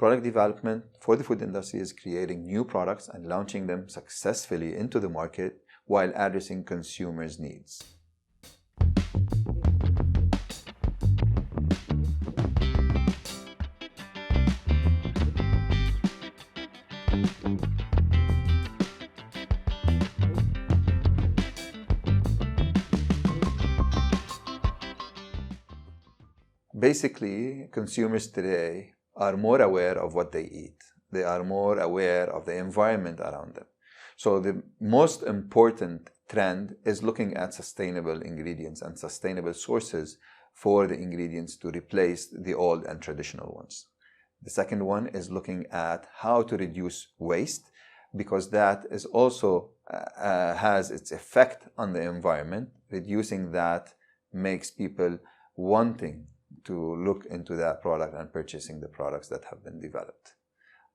Product development for the food industry is creating new products and launching them successfully into the market while addressing consumers' needs. Basically, consumers today are more aware of what they eat. They are more aware of the environment around them. So the most important trend is looking at sustainable ingredients and sustainable sources for the ingredients to replace the old and traditional ones. The second one is looking at how to reduce waste, because that is also has its effect on the environment. Reducing that makes people wanting to look into that product and purchasing the products that have been developed.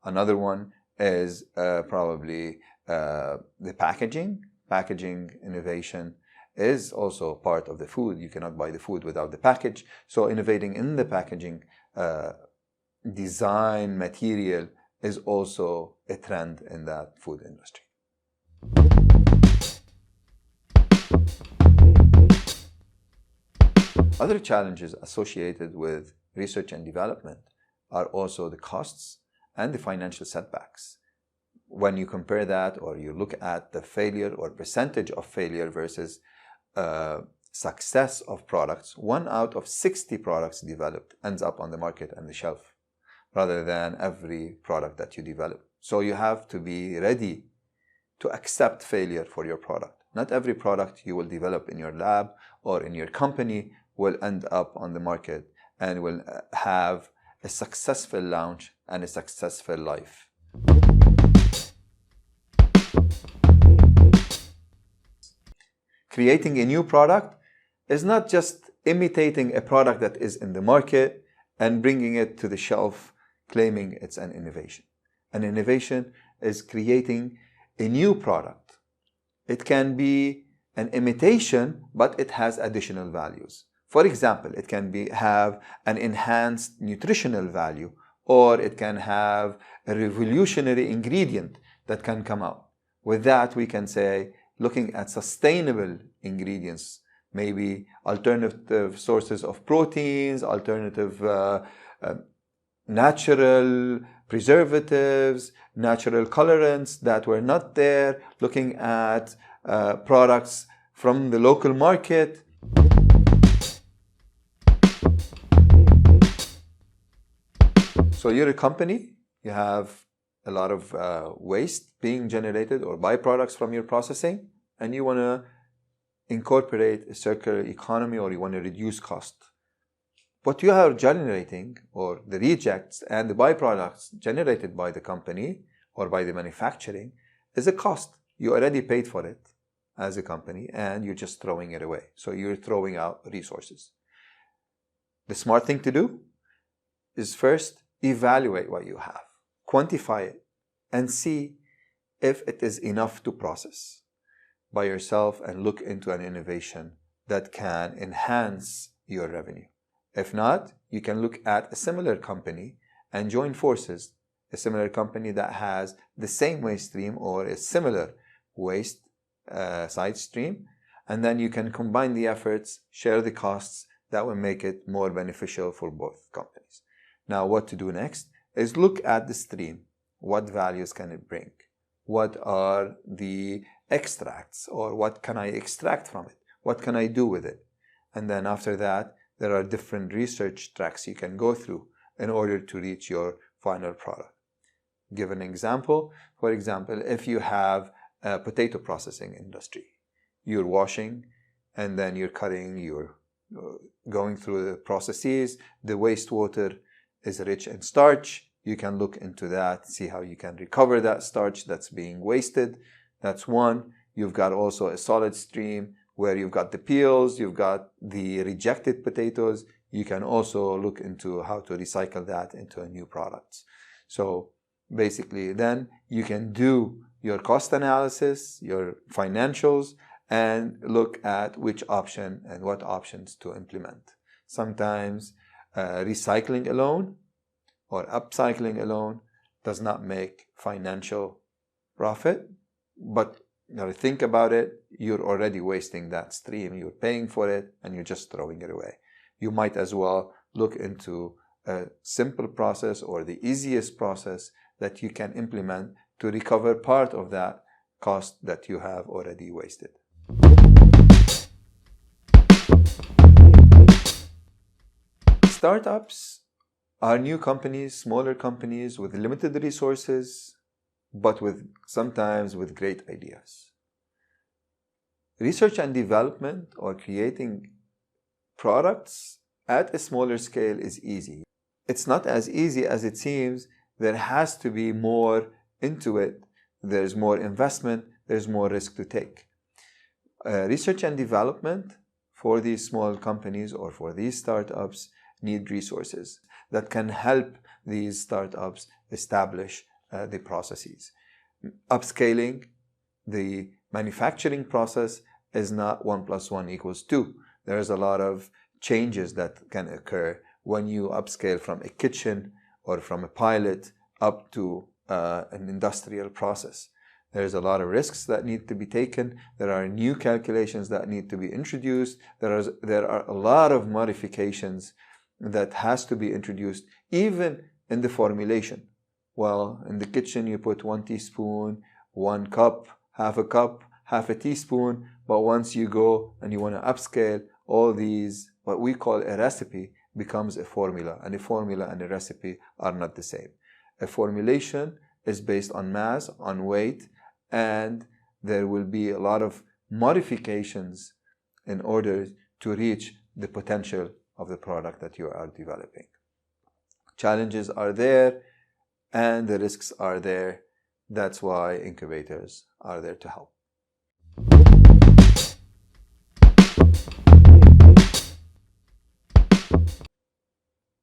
Another one is probably the packaging. Packaging innovation is also part of the food. You cannot buy the food without the package. So innovating in the packaging design material is also a trend in that food industry. Other challenges associated with research and development are also the costs and the financial setbacks. When you compare that, or you look at the failure or percentage of failure versus success of products, 1 out of 60 products developed ends up on the market and the shelf, rather than every product that you develop. So you have to be ready to accept failure for your product. Not every product you will develop in your lab or in your company will end up on the market and will have a successful launch and a successful life. Creating a new product is not just imitating a product that is in the market and bringing it to the shelf, claiming it's an innovation. An innovation is creating a new product. It can be an imitation, but it has additional values. For example, it can have an enhanced nutritional value, or it can have a revolutionary ingredient that can come out. With that, we can say, looking at sustainable ingredients, maybe alternative sources of proteins, alternative natural preservatives, natural colorants that were not there, looking at products from the local market. So you're a company, you have a lot of waste being generated or byproducts from your processing, and you want to incorporate a circular economy, or you want to reduce cost. What you are generating, or the rejects and the byproducts generated by the company or by the manufacturing, is a cost. You already paid for it as a company and you're just throwing it away. So you're throwing out resources. The smart thing to do is first evaluate what you have, quantify it, and see if it is enough to process by yourself and look into an innovation that can enhance your revenue. If not, you can look at a similar company and join forces, a similar company that has the same waste stream or a similar waste side stream, and then you can combine the efforts, share the costs. That will make it more beneficial for both companies. Now, what to do next is look at the stream. What values can it bring? What are the extracts, or what can I extract from it? What can I do with it? And then after that, there are different research tracks you can go through in order to reach your final product. Give an example. For example, if you have a potato processing industry, you're washing and then you're cutting, you're going through the processes. The wastewater is rich in starch. You can look into that, see how you can recover that starch that's being wasted. That's one. You've got also a solid stream where you've got the peels, you've got the rejected potatoes. You can also look into how to recycle that into a new product. So basically, then you can do your cost analysis, your financials, and look at which option and what options to implement. Sometimes recycling alone or upcycling alone does not make financial profit. But think about it, you're already wasting that stream. You're paying for it and you're just throwing it away. You might as well look into a simple process or the easiest process that you can implement to recover part of that cost that you have already wasted. Startups are new companies, smaller companies with limited resources, but sometimes with great ideas. Research and development or creating products at a smaller scale is easy. It's not as easy as it seems. There has to be more into it. There's more investment. There's more risk to take. Research and development for these small companies or for these startups need resources that can help these startups establish the processes. Upscaling the manufacturing process is not 1 + 1 = 2. There's a lot of changes that can occur when you upscale from a kitchen or from a pilot up to an industrial process. There's a lot of risks that need to be taken. There are new calculations that need to be introduced. There are a lot of modifications that has to be introduced, even in the formulation. Well, in the kitchen you put 1 teaspoon, 1 cup, half a cup, half a teaspoon, but once you go and you want to upscale, all these, what we call a recipe, becomes a formula, and a formula and a recipe are not the same. A formulation is based on mass, on weight, and there will be a lot of modifications in order to reach the potential of the product that you are developing. Challenges are there and the risks are there. That's why incubators are there to help.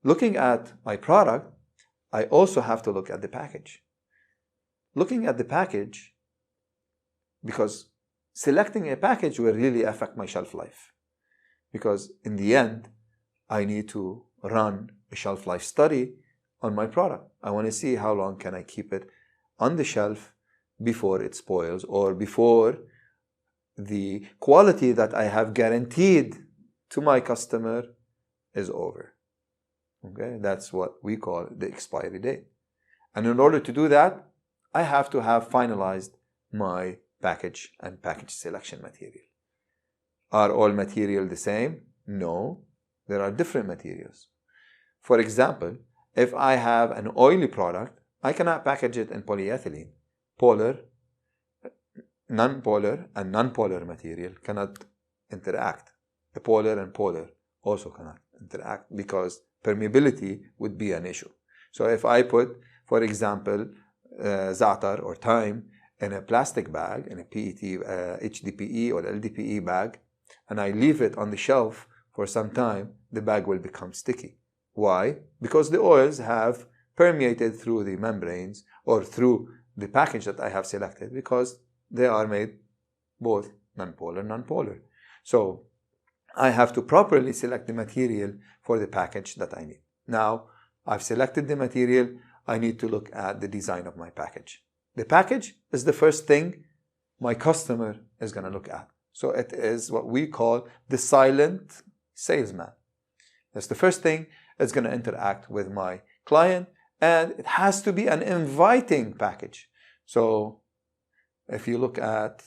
Looking at my product, I also have to look at the package. Looking at the package, because selecting a package will really affect my shelf life. Because in the end, I need to run a shelf life study on my product. I want to see how long can I keep it on the shelf before it spoils or before the quality that I have guaranteed to my customer is over. Okay, that's what we call the expiry date. And in order to do that, I have to have finalized my package and package selection material. Are all material the same? No, there are different materials. For example, if I have an oily product, I cannot package it in polyethylene. Polar, non-polar, and non-polar material cannot interact. The polar and polar also cannot interact because permeability would be an issue. So if I put, for example, za'atar or thyme in a plastic bag, in a PET, HDPE or LDPE bag, and I leave it on the shelf for some time, the bag will become sticky. Why? Because the oils have permeated through the membranes or through the package that I have selected, because they are made both non-polar, non-polar. So I have to properly select the material for the package that I need. Now, I've selected the material. I need to look at the design of my package. The package is the first thing my customer is going to look at. So it is what we call the silent salesman. That's the first thing that's going to interact with my client, and it has to be an inviting package. So if you look at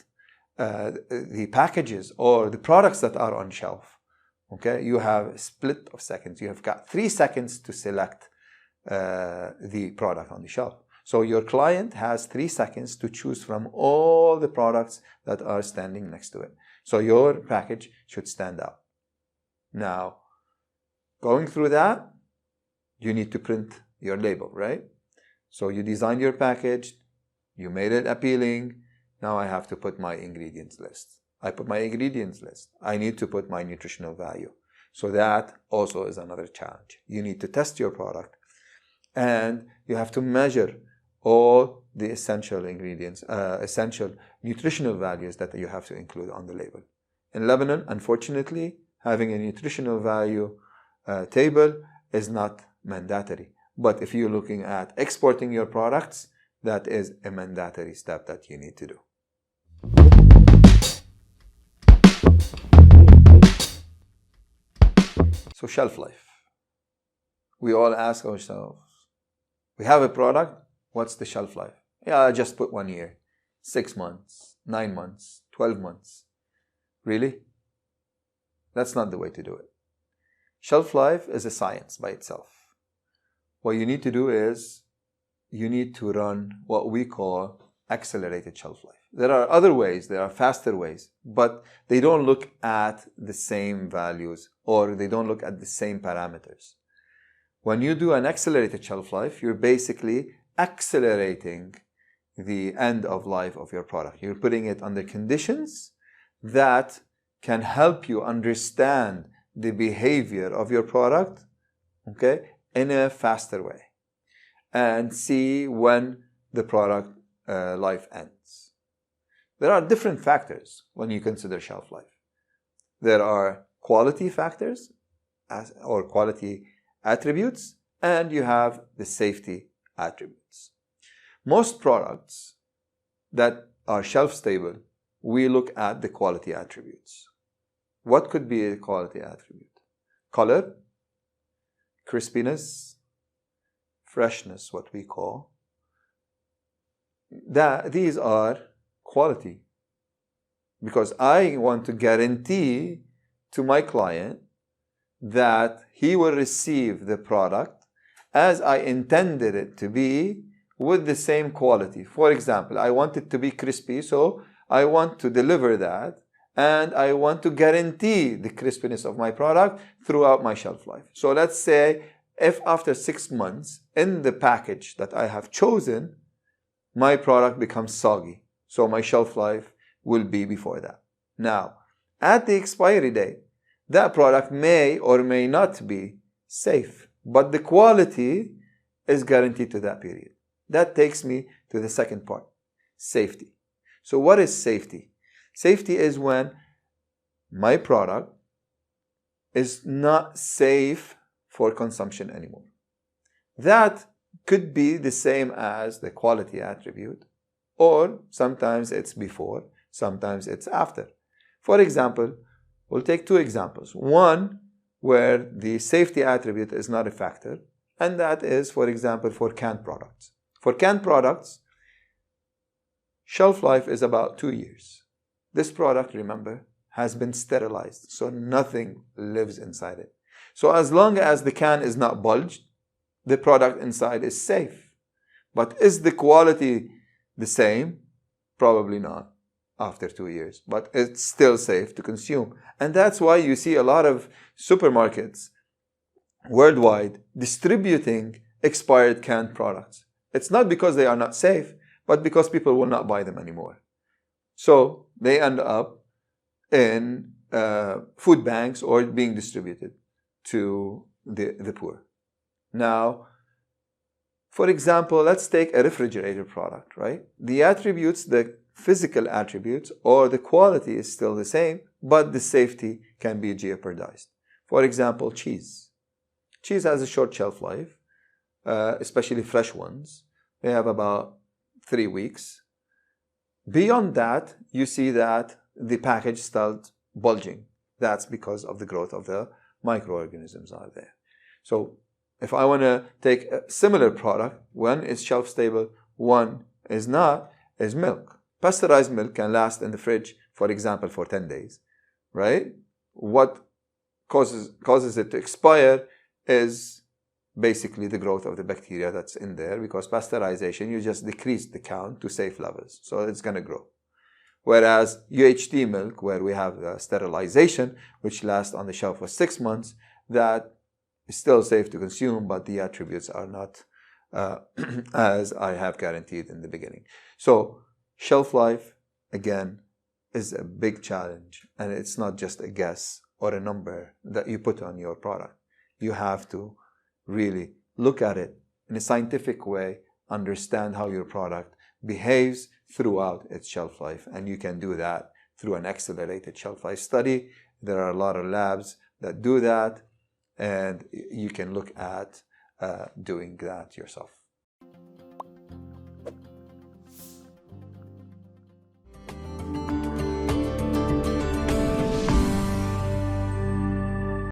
the packages or the products that are on shelf, okay, you have a split of seconds. You have got 3 seconds to select the product on the shelf. So your client has 3 seconds to choose from all the products that are standing next to it. So your package should stand out. Now, going through that, you need to print your label, right? So you designed your package, you made it appealing. Now I have to put my ingredients list. I put my ingredients list. I need to put my nutritional value. So that also is another challenge. You need to test your product, and you have to measure all the essential ingredients, essential nutritional values that you have to include on the label. In Lebanon, unfortunately, having a nutritional value table is not mandatory. But if you're looking at exporting your products, that is a mandatory step that you need to do. So shelf life. We all ask ourselves, we have a product, what's the shelf life? Yeah, I just put 1 year, 6 months, 9 months, 12 months. Really? That's not the way to do it. Shelf life is a science by itself. What you need to do is you need to run what we call accelerated shelf life. There are other ways, there are faster ways, but they don't look at the same values or they don't look at the same parameters. When you do an accelerated shelf life, you're basically accelerating the end of life of your product. You're putting it under conditions that can help you understand the behavior of your product, okay, in a faster way and see when the product life ends. There are different factors when you consider shelf life. There are quality factors or quality attributes, and you have the safety attributes. Most products that are shelf stable, we look at the quality attributes. What could be a quality attribute? Color, crispiness, freshness, what we call. These are quality, because I want to guarantee to my client that he will receive the product as I intended it to be with the same quality. For example, I want it to be crispy, so I want to deliver that, and I want to guarantee the crispiness of my product throughout my shelf life. So let's say if after 6 months in the package that I have chosen, my product becomes soggy, so my shelf life will be before that. Now, at the expiry date, that product may or may not be safe, but the quality is guaranteed to that period. That takes me to the second part, safety. So what is safety? Safety is when my product is not safe for consumption anymore. That could be the same as the quality attribute, or sometimes it's before, sometimes it's after. For example, we'll take 2 examples. One where the safety attribute is not a factor, and that is, for example, for canned products. For canned products, shelf life is about 2 years. This product, remember, has been sterilized, so nothing lives inside it. So as long as the can is not bulged, the product inside is safe. But is the quality the same? Probably not after 2 years, but it's still safe to consume. And that's why you see a lot of supermarkets worldwide distributing expired canned products. It's not because they are not safe, but because people will not buy them anymore. So they end up in food banks or being distributed to the poor. Now, for example, let's take a refrigerator product, right? The attributes, the physical attributes or the quality is still the same, but the safety can be jeopardized. For example, cheese. Cheese has a short shelf life, especially fresh ones. They have about 3 weeks. Beyond that, you see that the package starts bulging. That's because of the growth of the microorganisms are there. So if I want to take a similar product, one is shelf stable, one is not, is milk. Pasteurized milk can last in the fridge, for example, for 10 days, right? What causes it to expire is basically the growth of the bacteria that's in there, because pasteurization, you just decrease the count to safe levels, so it's going to grow. Whereas UHT milk, where we have sterilization, which lasts on the shelf for 6 months, that is still safe to consume, but the attributes are not as I have guaranteed in the beginning. So shelf life, again, is a big challenge, and it's not just a guess or a number that you put on your product. You have to really look at it in a scientific way, understand how your product behaves throughout its shelf life, and you can do that through an accelerated shelf life study. There are a lot of labs that do that, and you can look at doing that yourself.